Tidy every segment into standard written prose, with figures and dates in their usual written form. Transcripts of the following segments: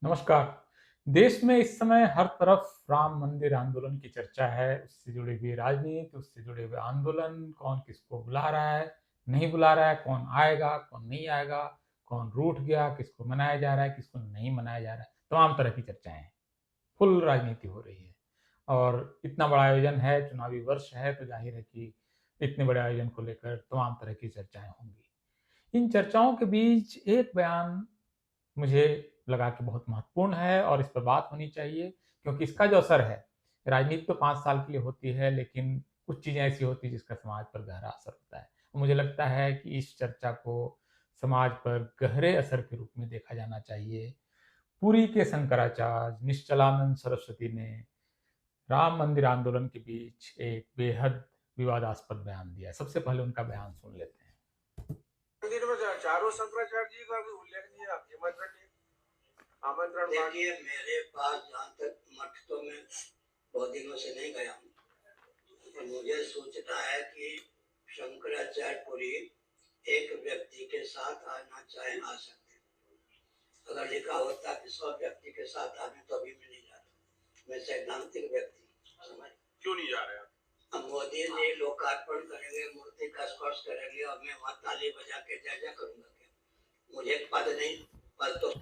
नमस्कार। देश में इस समय हर तरफ राम मंदिर आंदोलन की चर्चा है, उससे जुड़ी हुई राजनीति, उससे जुड़े हुए आंदोलन, कौन किसको बुला रहा है, नहीं बुला रहा है, कौन आएगा, कौन नहीं आएगा, कौन रूठ गया, किसको मनाया जा रहा है, किसको नहीं मनाया जा रहा है, तमाम तरह की चर्चाएँ हैं। फुल राजनीति हो रही है और इतना बड़ा आयोजन है, चुनावी वर्ष है, तो ज़ाहिर है कि इतने बड़े आयोजन को लेकर तमाम तरह की चर्चाएँ होंगी। इन चर्चाओं के बीच एक बयान मुझे लगा कि बहुत महत्वपूर्ण है और इस पर बात होनी चाहिए, क्योंकि इसका जो असर है, राजनीति तो 5 साल के लिए होती है, लेकिन कुछ चीज़ें ऐसी होती हैं जिसका समाज पर गहरा असर होता है। मुझे लगता है कि इस चर्चा को समाज पर गहरे असर के रूप में देखा जाना चाहिए। पुरी के शंकराचार्य निश्चलानंद सरस्वती ने राम मंदिर आंदोलन के बीच एक बेहद विवादास्पद बयान दिया है। सबसे पहले उनका बयान सुन लेते हैं। मंदिर में चारों शंकराचार्य जी का भी उल्लेखनीय निमंत्रण आमंत्रण। देखिए, मेरे पास जहाँ तक मठ तो मैं बहुत दिनों से नहीं गया हूँ, तो मुझे सोचता है कि शंकराचार्य पुरी एक व्यक्ति के साथ आना चाहे आ सकते हैं। अगर लिखा होता कि 100 व्यक्ति के साथ आने तो अभी मैं नहीं जाता। मैं सैद्धांतिक व्यक्ति समझ क्यों नहीं जा रहे? अब मोदी जी लोकार्पण करेंगे, मूर्ति का स्पर्श करेंगे और मैं वहाँ ताली बजा के जय जय करूंगा क्या? मुझे पद नहीं, पद तो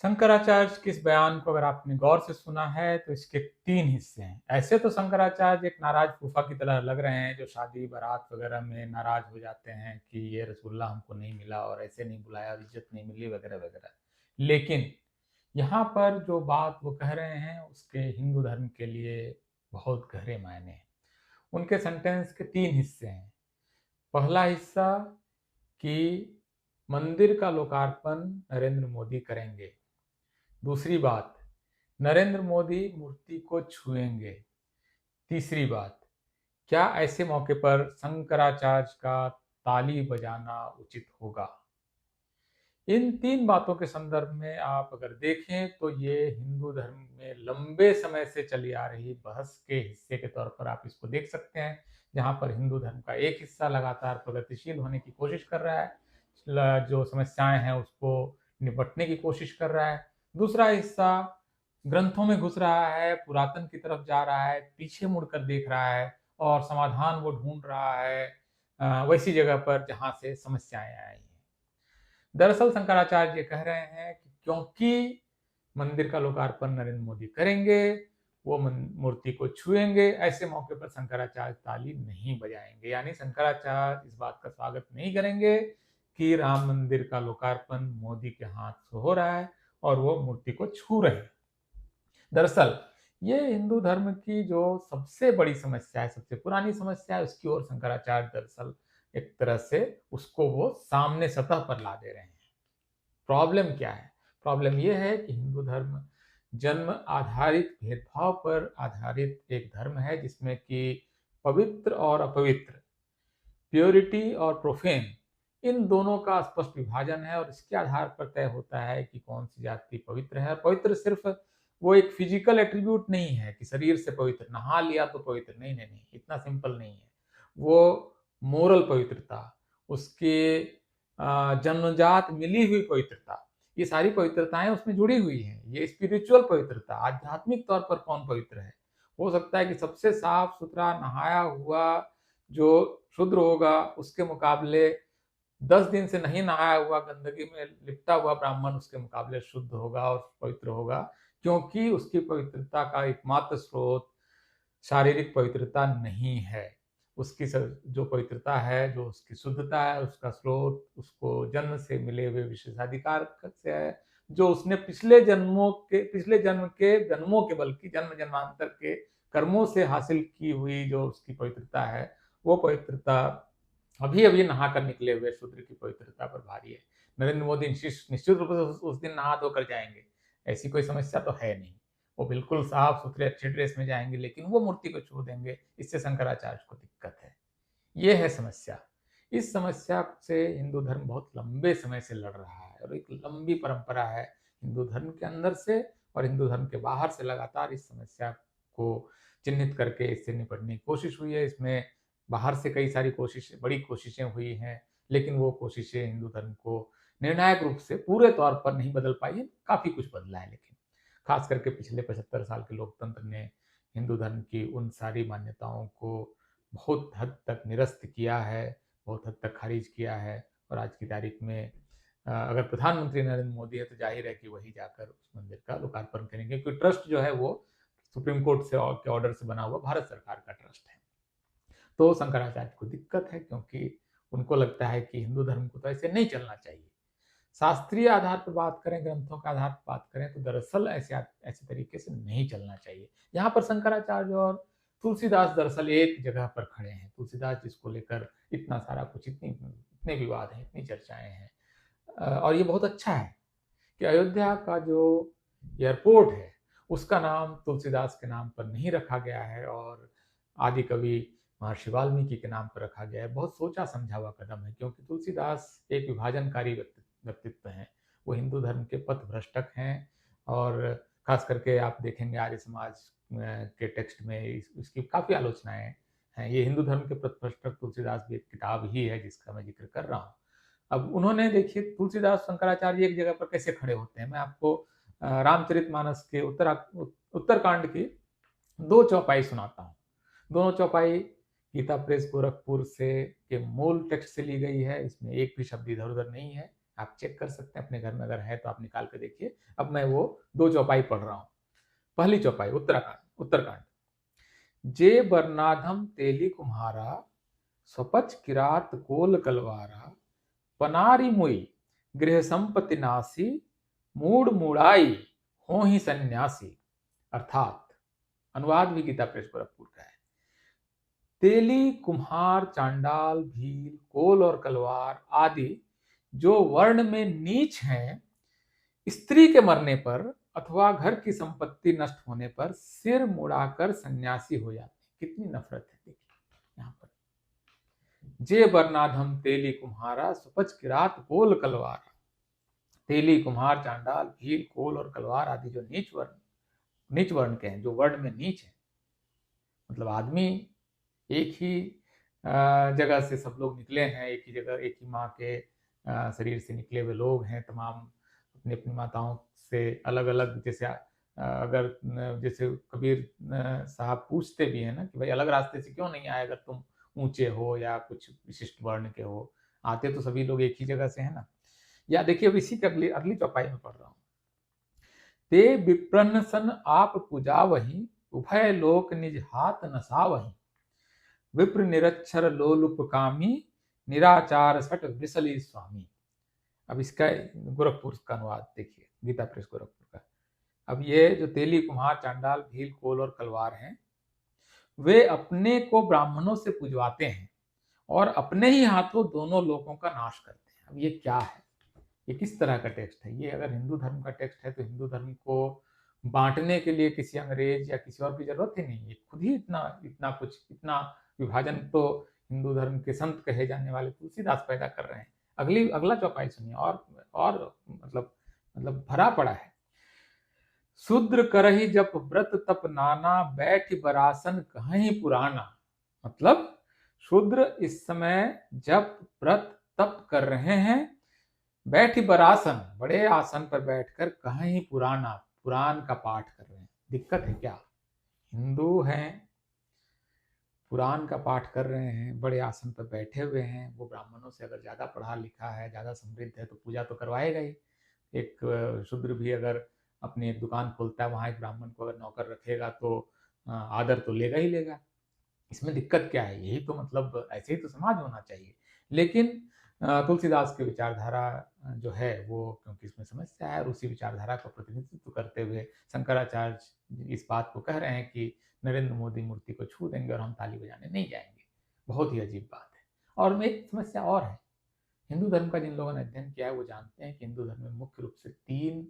शंकराचार्य के इस बयान को अगर आपने गौर से सुना है तो इसके 3 हिस्से हैं। ऐसे तो शंकराचार्य एक नाराज फूफा की तरह लग रहे हैं, जो शादी बारात वगैरह में नाराज हो जाते हैं कि ये रसगुल्ला हमको नहीं मिला और ऐसे नहीं बुलाया और इज्जत नहीं मिली वगैरह वगैरह। लेकिन यहाँ पर जो बात वो कह रहे हैं उसके हिंदू धर्म के लिए बहुत गहरे मायने हैं। उनके सेंटेंस के 3 हिस्से हैं। पहला हिस्सा कि मंदिर का लोकार्पण नरेंद्र मोदी करेंगे। दूसरी बात, नरेंद्र मोदी मूर्ति को छुएंगे। तीसरी बात, क्या ऐसे मौके पर शंकराचार्य का ताली बजाना उचित होगा? इन 3 बातों के संदर्भ में आप अगर देखें तो ये हिंदू धर्म में लंबे समय से चली आ रही बहस के हिस्से के तौर पर आप इसको देख सकते हैं, जहाँ पर हिंदू धर्म का एक हिस्सा लगातार प्रगतिशील होने की कोशिश कर रहा है, जो समस्याएं हैं उसको निपटने की कोशिश कर रहा है। दूसरा हिस्सा ग्रंथों में घुस रहा है, पुरातन की तरफ जा रहा है, पीछे मुड़कर देख रहा है और समाधान वो ढूंढ रहा है वैसी जगह पर जहाँ से समस्याएं आई हैं। दरअसल शंकराचार्य ये कह रहे हैं कि क्योंकि मंदिर का लोकार्पण नरेंद्र मोदी करेंगे, वो मूर्ति को छुएंगे, ऐसे मौके पर शंकराचार्य ताली नहीं बजाएंगे। यानी शंकराचार्य इस बात का स्वागत नहीं करेंगे कि राम मंदिर का लोकार्पण मोदी के हाथ से हो रहा है और वो मूर्ति को छू रहे हैं। दरअसल ये हिंदू धर्म की जो सबसे बड़ी समस्या है, सबसे पुरानी समस्या है, उसकी ओर शंकराचार्य दरअसल एक तरह से उसको वो सामने सतह पर ला दे रहे हैं। प्रॉब्लम क्या है? प्रॉब्लम ये है कि हिंदू धर्म जन्म आधारित भेदभाव पर आधारित एक धर्म है, जिसमें कि पवित्र और अपवित्र, प्योरिटी और प्रोफेन, इन दोनों का स्पष्ट विभाजन है और इसके आधार पर तय होता है कि कौन सी जाति पवित्र है। और पवित्र सिर्फ वो एक फिजिकल एट्रीब्यूट नहीं है कि शरीर से पवित्र, नहा लिया तो पवित्र, नहीं नहीं नहीं, इतना सिंपल नहीं है। वो मोरल पवित्रता, उसके जन्मजात मिली हुई पवित्रता, ये सारी पवित्रताएं उसमें जुड़ी हुई हैं। ये स्पिरिचुअल पवित्रता, आध्यात्मिक तौर पर कौन पवित्र है? हो सकता है कि सबसे साफ सुथरा नहाया हुआ जो शूद्र होगा, उसके मुकाबले 10 दिन से नहीं नहाया हुआ, गंदगी में लिपटा हुआ ब्राह्मण उसके मुकाबले शुद्ध होगा और पवित्र होगा, क्योंकि उसकी पवित्रता का एकमात्र स्रोत शारीरिक पवित्रता नहीं है। उसकी जो पवित्रता है, जो उसकी शुद्धता है, उसका स्रोत उसको जन्म से मिले हुए विशेषाधिकार से है, जो उसने पिछले जन्मों के बल्कि जन्म जन्मांतर के कर्मों से हासिल की हुई जो उसकी पवित्रता है, वो पवित्रता अभी अभी नहाकर निकले हुए शूद्र की पवित्रता पर भारी है। नरेंद्र मोदी निश्चित रूप से उस दिन नहा धोकर जाएंगे, ऐसी कोई समस्या तो है नहीं। वो बिल्कुल साफ सुथरे अच्छे ड्रेस में जाएंगे, लेकिन वो मूर्ति को छू देंगे, इससे शंकराचार्य को दिक्कत है। ये है समस्या। इस समस्या से हिंदू धर्म बहुत लंबे समय से लड़ रहा है और एक लंबी परंपरा है हिंदू धर्म के अंदर से और हिंदू धर्म के बाहर से लगातार इस समस्या को चिन्हित करके इससे निपटने की कोशिश हुई है। इसमें बाहर से कई सारी बड़ी कोशिशें हुई हैं, लेकिन वो कोशिशें हिंदू धर्म को निर्णायक रूप से पूरे तौर पर नहीं बदल पाई है, काफ़ी कुछ बदला है, लेकिन खास करके पिछले 75 साल के लोकतंत्र ने हिंदू धर्म की उन सारी मान्यताओं को बहुत हद तक निरस्त किया है, बहुत हद तक खारिज किया है। और आज की तारीख में अगर प्रधानमंत्री नरेंद्र मोदी है तो जाहिर है कि वही जाकर उस मंदिर का लोकार्पण करेंगे, क्योंकि ट्रस्ट जो है वो सुप्रीम कोर्ट से के ऑर्डर से बना हुआ भारत सरकार का ट्रस्ट है। तो शंकराचार्य को दिक्कत है, क्योंकि उनको लगता है कि हिंदू धर्म को तो ऐसे नहीं चलना चाहिए। शास्त्रीय आधार पर बात करें, ग्रंथों के आधार पर बात करें, तो दरअसल ऐसे तरीके से नहीं चलना चाहिए। यहाँ पर शंकराचार्य और तुलसीदास दरअसल एक जगह पर खड़े हैं। तुलसीदास जिसको लेकर इतना सारा कुछ, इतने विवाद हैं, इतनी चर्चाएं हैं, और ये बहुत अच्छा है कि अयोध्या का जो एयरपोर्ट है उसका नाम तुलसीदास के नाम पर नहीं रखा गया है और आदि कवि महर्षि वाल्मीकि के नाम पर रखा गया है। बहुत सोचा समझा हुआ कदम है, क्योंकि तुलसीदास एक विभाजनकारी व्यक्तित्व हैं। वो हिंदू धर्म के पथभ्रष्टक हैं, और खास करके आप देखेंगे आर्य समाज के टेक्स्ट में इसकी काफ़ी आलोचनाएं हैं। ये हिंदू धर्म के पथभ्रष्टक तुलसीदास भी एक किताब ही है जिसका मैं जिक्र कर रहा हूँ। अब उन्होंने, देखिए, तुलसीदास शंकराचार्य एक जगह पर कैसे खड़े होते हैं। मैं आपको रामचरितमानस के उत्तरकांड की 2 चौपाई सुनाता हूँ। दोनों चौपाई गीता प्रेस गोरखपुर से के मूल टेक्स्ट से ली गई है। इसमें एक भी शब्द इधर उधर नहीं है, आप चेक कर सकते हैं अपने घर में, अगर है तो आप निकाल कर देखिए। अब मैं वो 2 चौपाई पढ़ रहा हूँ। पहली चौपाई उत्तरकांड। जे बरनाधम तेली कुम्हारा, स्वपच किरात कोल कलवारा, पनारी मुई गृह संपत्ति नासी, मूड मुड़ाई हो ही सन्यासी। अर्थात अनुवाद भी गीता प्रेस गोरखपुर का है। तेली, कुम्हार, चांडाल, भील, कोल और कलवार आदि जो वर्ण में नीच हैं, स्त्री के मरने पर अथवा घर की संपत्ति नष्ट होने पर सिर मुड़ाकर सन्यासी हो जाते हैं। कितनी नफरत है, देखिए यहाँ पर। जे बरनाधम तेली कुम्हारा, सुपच किरात कोल कलवारा। तेली, कुम्हार, चांडाल, भील, कोल और कलवार आदि जो नीच वर्ण के हैं, जो वर्ण में नीच है, मतलब आदमी एक ही जगह से सब लोग निकले हैं, एक ही जगह, एक ही माँ के शरीर से निकले हुए लोग हैं, तमाम अपनी अपनी माताओं से अलग अलग। जैसे कबीर साहब पूछते भी हैं ना कि भाई अलग रास्ते से क्यों नहीं आए, अगर तुम ऊंचे हो या कुछ विशिष्ट वर्ण के हो, आते तो सभी लोग एक ही जगह से है ना। या देखिए, अब इसी की अगली चौपाई में पढ़ रहा हूँ। ते विप्रन सन आप पूजा वही, उभय लोक निज हाथ नसा वही। विप्र निरक्षर लोलुप कामी, निराचार सट विसली स्वामी। अब इसका गोरखपुर का अनुवाद देखिए, गीता प्रेस गोरखपुर का। अब ये जो तेली, कुम्हार, चांडाल, भील, कोल और कलवार हैं, वे अपने को ब्राह्मणों से पुजवाते हैं और अपने ही हाथों दोनों लोगों का नाश करते हैं। अब ये क्या है, ये किस तरह का टेक्स्ट है? ये अगर हिंदू धर्म का टेक्स्ट है तो हिंदू धर्म को बांटने के लिए किसी अंग्रेज या किसी और की जरूरत ही नहीं है। खुद ही इतना विभाजन तो हिंदू धर्म के संत कहे जाने वाले तुलसीदास पैदा कर रहे हैं। अगला चौपाई सुनिए, और मतलब भरा पड़ा है। शूद्र करही जप व्रत तप नाना, बैठ बरासन कहीं पुराना। मतलब शूद्र इस समय जप व्रत तप कर रहे हैं, बैठ बरासन, बड़े आसन पर बैठकर कहीं पुराण का पाठ कर रहे हैं। दिक्कत है क्या? हिंदू हैं, पुराण का पाठ कर रहे हैं, बड़े आसन पर बैठे हुए हैं। वो ब्राह्मणों से अगर ज्यादा पढ़ा लिखा है, ज्यादा समृद्ध है, तो पूजा तो करवाएगा ही। एक शूद्र भी अगर अपनी एक दुकान खोलता है, वहां एक ब्राह्मण को अगर नौकर रखेगा तो आदर तो लेगा ही लेगा। इसमें दिक्कत क्या है? यही तो मतलब, ऐसे ही तो समाज होना चाहिए। लेकिन तुलसीदास की विचारधारा जो है वो, क्योंकि इसमें समस्या है, और उसी विचारधारा का प्रतिनिधित्व करते हुए शंकराचार्य इस बात को कह रहे हैं कि नरेंद्र मोदी मूर्ति को छू देंगे और हम ताली बजाने नहीं जाएंगे। बहुत ही अजीब बात है। और एक समस्या और है, हिंदू धर्म का जिन लोगों ने अध्ययन किया है वो जानते हैं कि हिंदू धर्म में मुख्य रूप से 3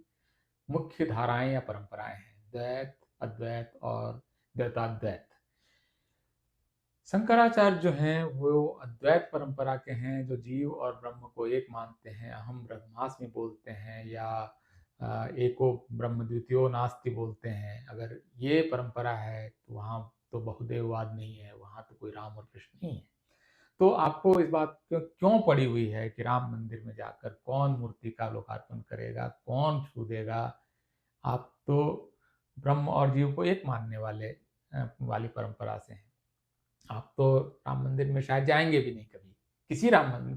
मुख्य धाराएं या परंपराएं हैं, द्वैत, अद्वैत और द्वैताद्वैत। शंकराचार्य जो हैं वो अद्वैत परंपरा के हैं, जो जीव और ब्रह्म को एक मानते हैं, अहम ब्रह्मास्मि बोलते हैं, या एको ब्रह्म द्वितीयो नास्ति बोलते हैं। अगर ये परंपरा है तो वहाँ तो बहुदेववाद नहीं है, वहाँ तो कोई राम और कृष्ण नहीं है। तो आपको इस बात क्यों पड़ी हुई है कि राम मंदिर में जाकर कौन मूर्ति का लोकार्पण करेगा, कौन छू देगा? आप तो ब्रह्म और जीव को एक मानने वाली परंपरा से हैं। आप तो राम मंदिर में शायद जाएँगे भी नहीं कभी।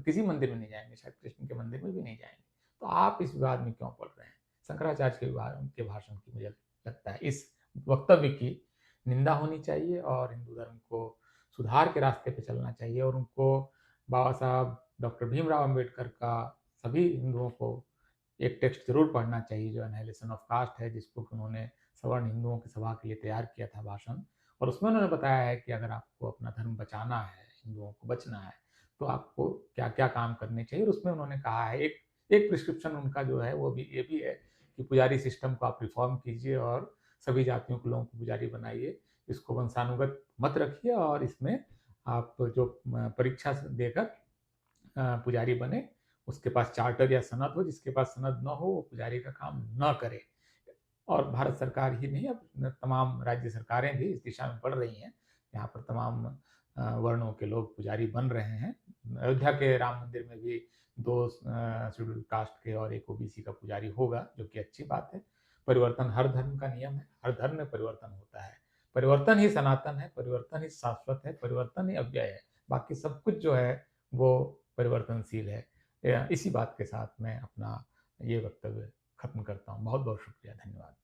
किसी मंदिर में नहीं जाएँगे, शायद कृष्ण के मंदिर में भी नहीं जाएँगे। तो आप इस विवाद में क्यों पड़ रहे हैं? शंकराचार्य के भाषण की मुझे लगता है इस वक्तव्य की निंदा होनी चाहिए और हिंदू धर्म को सुधार के रास्ते पे चलना चाहिए और उनको बाबा साहब डॉक्टर भीमराव अंबेडकर का सभी हिंदुओं को एक टेक्स्ट ज़रूर पढ़ना चाहिए जो एनालिसिस ऑफ कास्ट है, जिसको कि उन्होंने सवर्ण हिंदुओं की सभा के लिए तैयार किया था भाषण। और उसमें उन्होंने बताया है कि अगर आपको अपना धर्म बचाना है, हिंदुओं को बचना है, तो आपको क्या-क्या काम करने चाहिए। और उसमें उन्होंने कहा है एक प्रिस्क्रिप्शन उनका जो है वो भी ये भी है कि पुजारी सिस्टम को आप रिफ़ॉर्म कीजिए और सभी जातियों के लोगों को पुजारी बनाइए। इसको वंशानुगत मत रखिए और इसमें आप जो परीक्षा देकर पुजारी बने, उसके पास चार्टर या सनद हो, जिसके पास सनद न हो वो पुजारी का काम न करे। और भारत सरकार ही नहीं, अब तमाम राज्य सरकारें भी इस दिशा में बढ़ रही हैं। यहाँ पर तमाम वर्णों के लोग पुजारी बन रहे हैं। अयोध्या के राम मंदिर में भी 2 शेड्यूल्ड कास्ट के और 1 ओबीसी का पुजारी होगा, जो कि अच्छी बात है। परिवर्तन हर धर्म का नियम है, हर धर्म में परिवर्तन होता है। परिवर्तन ही सनातन है, परिवर्तन ही शाश्वत है, परिवर्तन ही अव्यय है। बाकी सब कुछ जो है वो परिवर्तनशील है। इसी बात के साथ मैं अपना ये वक्तव्य खत्म करता हूँ। बहुत-बहुत शुक्रिया, धन्यवाद।